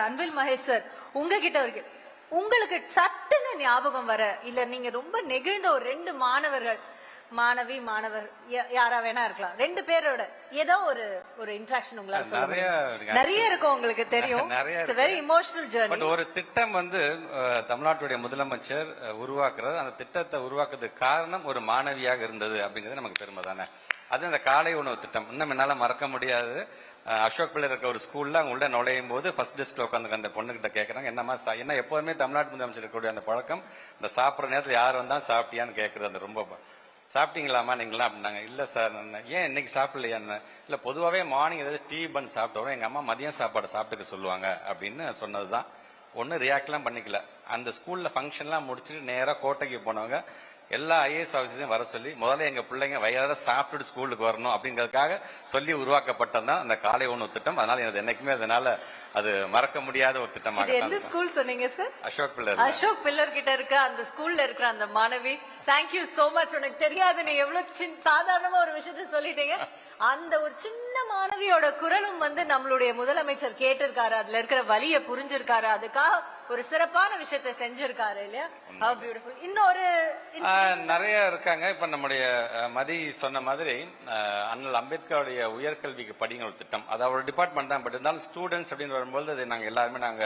Anbil Mahesh sir உங்ககிட்ட இருக்கு. உங்களுக்கு சட்டுன்னு ஞாபகம் வர இல்ல நீங்க ரொம்ப நெகிழ்ந்த ஒரு 2 மாணவர்கள், மாணவி மாணவர் யாரா வேணா இருக்கலாம், 2 பேரோட ஏதோ ஒரு இன்டராக்ஷன் உங்களுக்கு நிறைய இருக்கும், உங்களுக்கு தெரியும். Very emotional journey. ஒரு திட்டம் வந்து தமிழ்நாட்டுடைய முதலமைச்சர் உருவாக்குறாரு. அந்த திட்டத்தை உருவாக்குறதுக்கு காரணம் ஒரு மாணவியாக இருந்தது அப்படிங்கிறது நமக்கு பெருமை தானே. அது இந்த காலை உணவு திட்டம் இன்னும் என்னால மறக்க முடியாது. அசோக் பிள்ளை இருக்க ஒரு ஸ்கூல்ல அவங்க உள்ள நுழையும் போது ஃபர்ஸ்ட் டெஸ்க்ல உட்காந்து அந்த பொண்ணுகிட்ட கேட்கறாங்க, என்னமா என்ன எப்போதுமே தமிழ்நாட்டு முதலமைச்சர் இருக்கக்கூடிய அந்த பழக்கம், இந்த சாப்பிட்ற நேரத்தில் யார் வந்தா சாப்பிட்டியான்னு கேட்கறது. அந்த ரொம்ப சாப்பிட்டீங்களாமா நீங்களா அப்படின்னாங்க. இல்ல சார், ஏன் இன்னைக்கு சாப்பிடலையான்னு. இல்ல பொதுவாகவே மார்னிங் ஏதாவது டீ பன் சாப்பிட்டு வரும், எங்க அம்மா மதியம் சாப்பாடு சாப்பிட்டுக்க சொல்லுவாங்க அப்படின்னு சொன்னதுதான். ஒன்னும் ரியாக்ட்லாம் பண்ணிக்கல. அந்த ஸ்கூல்ல ஃபங்க்ஷன்லாம் முடிச்சுட்டு நேரா கோட்டைக்கு போனவங்க எல்லா ஐஏஎஸ் ஆஃபீஸரையும் வர சொல்லி முதல்ல எங்க பிள்ளைங்க வயிறார சாப்பிட்டுட்டு ஸ்கூலுக்கு வரணும் அப்படிங்கிறதுக்காக சொல்லி உருவாக்கப்பட்டதுதான் அந்த காலை உணவு திட்டம். அதனால எனக்கு என்னைக்குமே அதனால அது மறக்க முடியாத ஒரு திட்டமாக. எந்த ஸ்கூல் சொன்னீங்க sir? Ashok pillar. Ashok pillar கிட்ட இருக்க அந்த ஸ்கூல்ல இருக்கிற அந்த மாணவி, தேங்க்யூ சோ மச். உனக்கு தெரியாது, நீ எவ்வளவு சாதாரணமா ஒரு விஷயத்த சொல்லிட்டீங்க. அந்த ஒரு சின்ன மாணவியோட குரலும் வந்து நம்மளுடைய முதலமைச்சர் கேட்டிருக்காரு, அதுல இருக்கிற வலிய புரிஞ்சிருக்காரு, அதுக்காக ஒரு சிறப்பான விஷயத்த செஞ்சிருக்காரு இல்லையா? How beautiful. இன்னொரு நிறைய இருக்காங்க. இப்ப நம்முடைய மதி சொன்ன மாதிரி அண்ணல் அம்பேத்கருடைய உயர்கல்விக்கு படிங்கிற ஒரு திட்டம், அது அவரோட டிபார்ட்மெண்ட் தான். பட் இருந்தாலும் ஸ்டூடெண்ட்ஸ் அப்படின்னு வரும்போது அது நாங்க எல்லாருமே நாங்க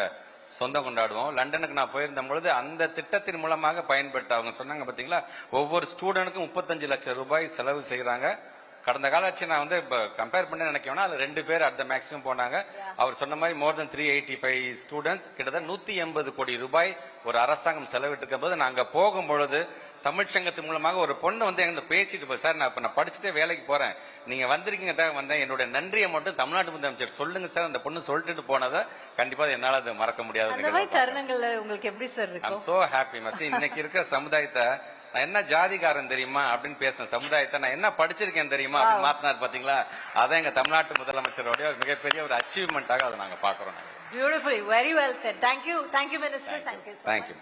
சொந்தம் கொண்டாடுவோம். லண்டனுக்கு நான் போயிருந்த பொழுது அந்த திட்டத்தின் மூலமாக பயன்பெற்ற அவங்க சொன்னாங்க பாத்தீங்களா, ஒவ்வொரு ஸ்டூடெண்ட்டுக்கும் 35 லட்சம் ரூபாய் செலவு செய்யறாங்க. கடந்த கால ஆட்சி நான் வந்து இப்ப கம்பேர் பண்ண நினைக்கிறேன்னா அது 2 பேர் அட் த மேக்ஸிமம் போனாங்க. அவர் சொன்ன மாதிரி மோர் தென் 385 ஸ்டூடெண்ட்ஸ், கிட்டத்தட்ட 180 கோடி ரூபாய் ஒரு அரசாங்கம் செலவிட்டு இருக்கும் போது நாங்க போகும் பொழுது தமிழ்ச்சங்கத்தின் மூலமாக ஒரு பொண்ணு வந்து எங்க பேசிட்டு போய், சார் நான் இப்ப நான் படிச்சுட்டே வேலைக்கு போறேன், நீங்க வந்திருக்கீங்க தான் வந்தேன், என்னோட நன்றியை மட்டும் தமிழ்நாட்டு முதலமைச்சர் சொல்லுங்க சார். அந்த பொண்ணு சொல்லிட்டு போனதை கண்டிப்பா என்னால அது மறக்க முடியாது. தருணங்கள்ல உங்களுக்கு எப்படி சார் இருக்கு? ஐம் சோ ஹாப்பி மசி. இன்னைக்கு இருக்கிற சமுதாயத்தை நான் என்ன ஜாதிகாரன் தெரியுமா அப்படின்னு பேசின சமுதாயத்தை நான் என்ன படிச்சிருக்கேன் தெரியுமா அப்படின்னு மாத்தினார் பாத்தீங்களா. அதான் எங்க தமிழ்நாட்டு முதலமைச்சருடைய மிகப்பெரிய ஒரு அச்சீவ்மெண்டாக அதை நாங்க பாக்குறோம். Beautifully, very well said. Thank you, minister. Thank you.